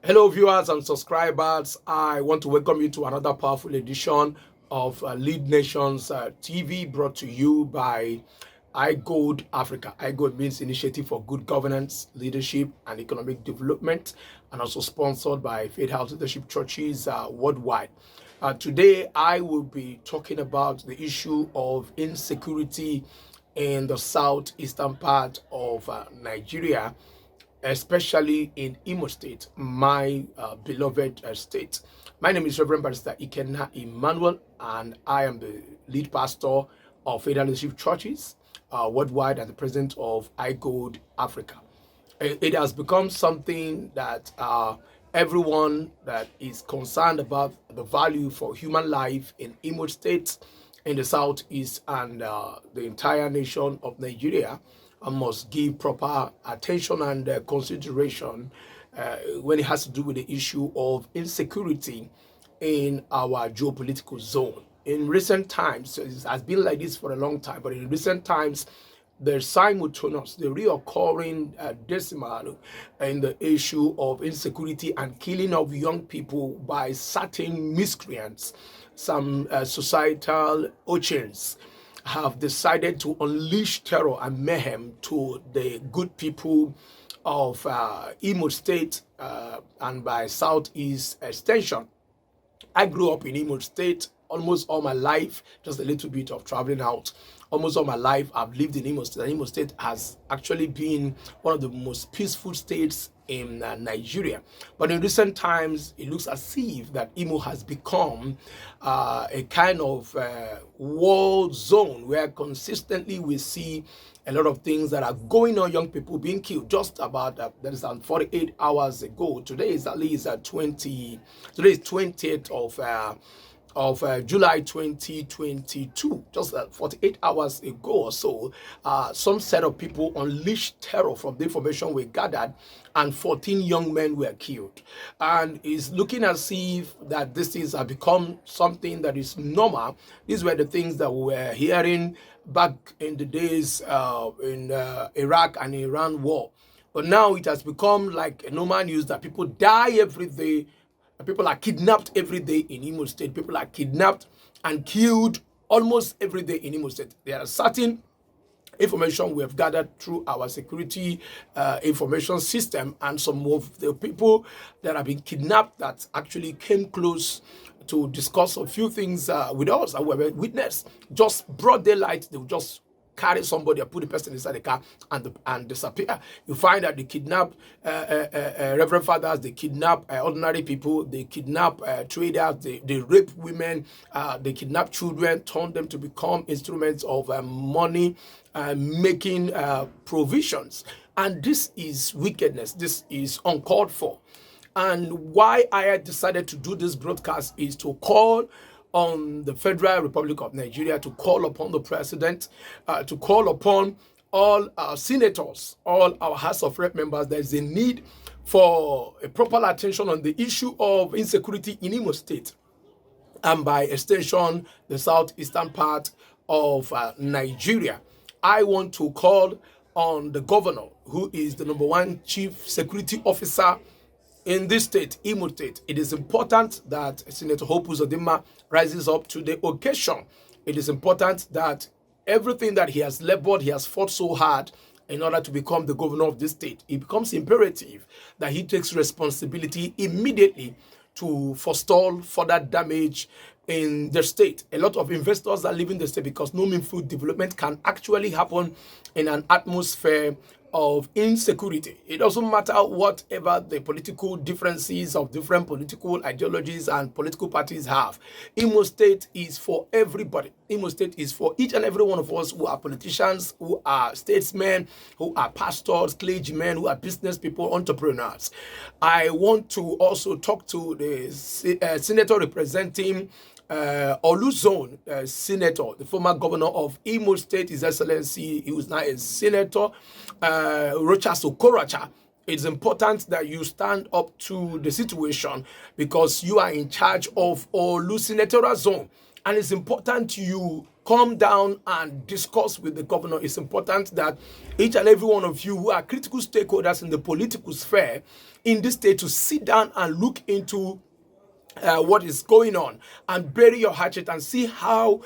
Hello, viewers and subscribers. I want to welcome you to another powerful edition of LeadsNation's TV, brought to you by IGOLD Africa. IGOLD means Initiative for Good Governance, Leadership, and Economic Development, and also sponsored by Faith House Leadership Churches worldwide. Today, I will be talking about the issue of insecurity in the southeastern part of Nigeria, especially in Imo State, my beloved state. My name is Reverend Barrister Ikenna Emmanuel, and I am the lead pastor of Faith Leadership Churches worldwide and the president of IGOLD Africa. It has become something that everyone that is concerned about the value for human life in Imo State, in the southeast, and the entire nation of Nigeria must give proper attention and consideration when it has to do with the issue of insecurity in our geopolitical zone. In recent times, it has been like this for a long time, but in recent times, the simultaneous, the reoccurring decimal in the issue of insecurity and killing of young people by certain miscreants, some societal urchins, have decided to unleash terror and mayhem to the good people of Imo State and by Southeast extension. I grew up in Imo State almost all my life, just a little bit of traveling out. Almost all my life, I've lived in Imo State. And Imo State has actually been one of the most peaceful states in Nigeria. But in recent times, it looks as if that Imo has become a kind of war zone where consistently we see a lot of things that are going on, young people being killed. Just about that is 48 hours ago. Today is at least 20th of July 2022, just 48 hours ago or so, some set of people unleashed terror from the information we gathered, and 14 young men were killed. And it's looking as if that this is become something that is normal. These were the things that we were hearing back in the days in Iraq and Iran war. But now it has become like a normal news that people die every day. People are kidnapped every day in Imo State. People are kidnapped and killed almost every day in Imo State. There are certain information we have gathered through our security information system, and some of the people that have been kidnapped that actually came close to discuss a few things with us and we have witnessed. Just broad daylight, they will just carry somebody or put the person inside the car and disappear. You find that they kidnap reverend fathers, they kidnap ordinary people, they kidnap traders, they rape women, they kidnap children, turn them to become instruments of money, making provisions. And this is wickedness. This is uncalled for. And why I decided to do this broadcast is to call on the Federal Republic of Nigeria, to call upon the president, to call upon all our senators, all our House of Rep members. There's a need for a proper attention on the issue of insecurity in Imo State, and by extension, the southeastern part of Nigeria. I want to call on the governor, who is the #1 chief security officer in this state, Imo State. It is important that Senator Hope Uzodinma rises up to the occasion. It is important that everything that he has labored, he has fought so hard in order to become the governor of this state, it becomes imperative that he takes responsibility immediately to forestall further damage in the state. A lot of investors are leaving the state because no meaningful development can actually happen in an atmosphere of insecurity. It doesn't matter whatever the political differences of different political ideologies and political parties have. Imo State is for everybody. Imo State is for each and every one of us who are politicians, who are statesmen, who are pastors, clergymen, who are business people, entrepreneurs. I want to also talk to the senator representing Oluzone, senator, the former governor of Imo State, His Excellency, he was now a senator, Rochas Okorocha. It's important that you stand up to the situation because you are in charge of Olu Senatorial Zone, and it's important you come down and discuss with the governor. It's important that each and every one of you who are critical stakeholders in the political sphere in this state to sit down and look into what is going on and bury your hatchet and see how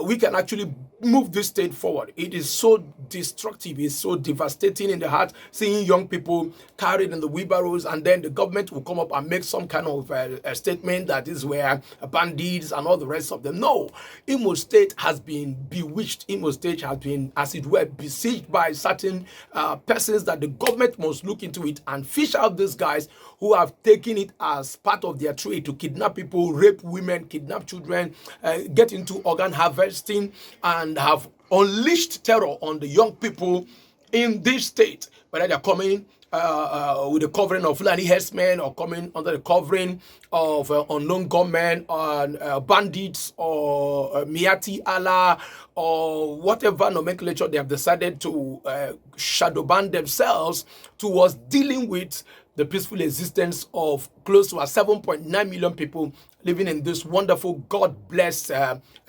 we can actually move this state forward. It is so destructive, it's so devastating in the heart, seeing young people carried in the wheelbarrows, and then the government will come up and make some kind of a statement that is where bandits and all the rest of them. No, Imo State has been bewitched. Imo State has been, as it were, besieged by certain persons that the government must look into it and fish out these guys who have taken it as part of their trade to kidnap people, rape women, kidnap children, get into organ harvesting, and have unleashed terror on the young people in this state, whether they're coming with the covering of Fulani herdsmen or coming under the covering of unknown gunmen or bandits or Miati Allah or whatever nomenclature they have decided to shadow ban themselves towards dealing with the peaceful existence of close to 7.9 million people living in this wonderful, God-blessed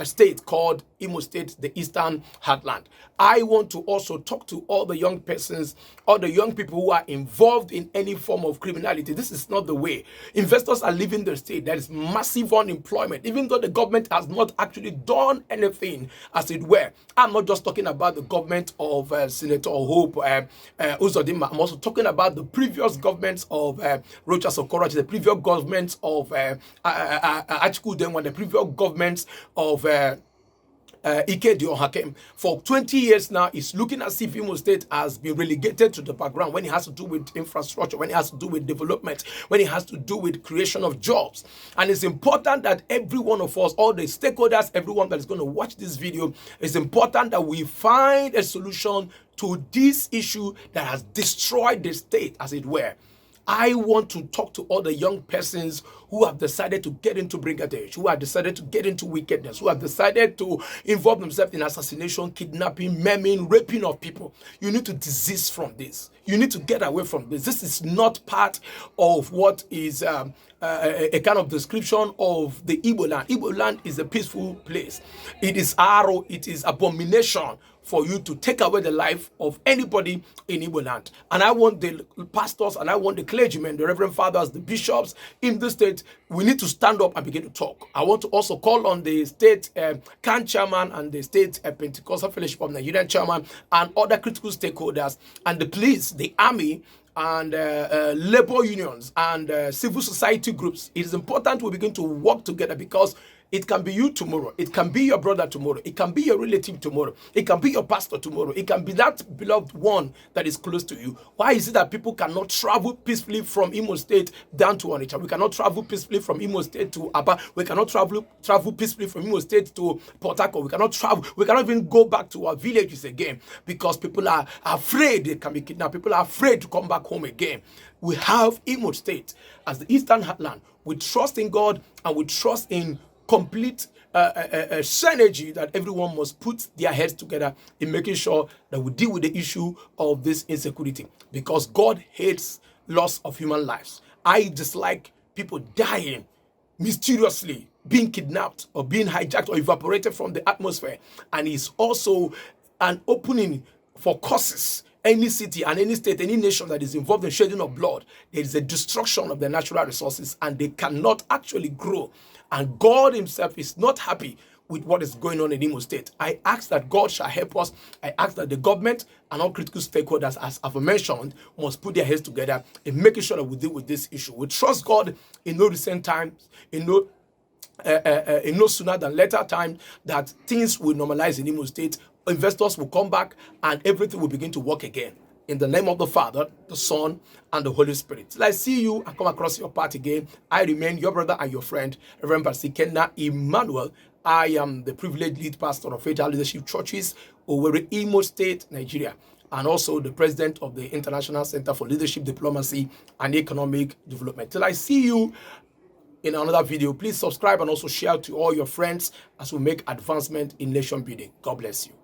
state called Imo State, the Eastern Heartland. I want to also talk to all the young persons, all the young people who are involved in any form of criminality. This is not the way. Investors are leaving the state. There is massive unemployment, even though the government has not actually done anything, as it were. I'm not just talking about the government of Senator Hope Uzodinma. I'm also talking about the previous governments of Rochas Okorocha, the previous governments of Atiku Denwa, the previous governments of Ikenna. For 20 years now, it's looking as if Imo State has been relegated to the background when it has to do with infrastructure, when it has to do with development, when it has to do with creation of jobs. And it's important that every one of us, all the stakeholders, everyone that is going to watch this video, it's important that we find a solution to this issue that has destroyed the state, as it were. I want to talk to all the young persons who have decided to get into brigandage, who have decided to get into wickedness, who have decided to involve themselves in assassination, kidnapping, maiming, raping of people. You need to desist from this. You need to get away from this. This is not part of what is a kind of description of the Igbo land. Igbo land is a peaceful place. It is arrow, it is abomination for you to take away the life of anybody in Igbo land. And I want the pastors and I want the clergymen, the reverend fathers, the bishops in the state, we need to stand up and begin to talk. I want to also call on the state CAN chairman and the state Pentecostal Fellowship of Nigerian chairman and other critical stakeholders and the police, the army, and labor unions and civil society groups. It is important we begin to work together, because it can be you tomorrow. It can be your brother tomorrow. It can be your relative tomorrow. It can be your pastor tomorrow. It can be that beloved one that is close to you. Why is it that people cannot travel peacefully from Imo State down to Onitsha? We cannot travel peacefully from Imo State to Aba. We cannot travel peacefully from Imo State to Port Harcourt. We cannot travel. We cannot even go back to our villages again, because people are afraid they can be kidnapped. People are afraid to come back home again. We have Imo State as the Eastern Heartland. We trust in God and we trust in complete synergy that everyone must put their heads together in making sure that we deal with the issue of this insecurity, because God hates loss of human lives. I dislike people dying mysteriously, being kidnapped or being hijacked or evaporated from the atmosphere. And it's also an opening for causes. Any city and any state, any nation that is involved in shedding of blood, there is a destruction of the natural resources and they cannot actually grow. And God himself is not happy with what is going on in Imo State. I ask that God shall help us. I ask that the government and all critical stakeholders, as I've mentioned, must put their heads together in making sure that we deal with this issue. We trust God in no recent times, in no sooner than later time, that things will normalize in Imo State. Investors will come back and everything will begin to work again. In the name of the Father, the Son, and the Holy Spirit. Till I see you and come across your path again, I remain your brother and your friend, Reverend Pastor Ikenna Emmanuel. I am the privileged lead pastor of Faith Leadership Churches, Owerri, Imo State, Nigeria, and also the president of the International Center for Leadership, Diplomacy, and Economic Development. Till I see you in another video, please subscribe and also share to all your friends as we make advancement in nation building. God bless you.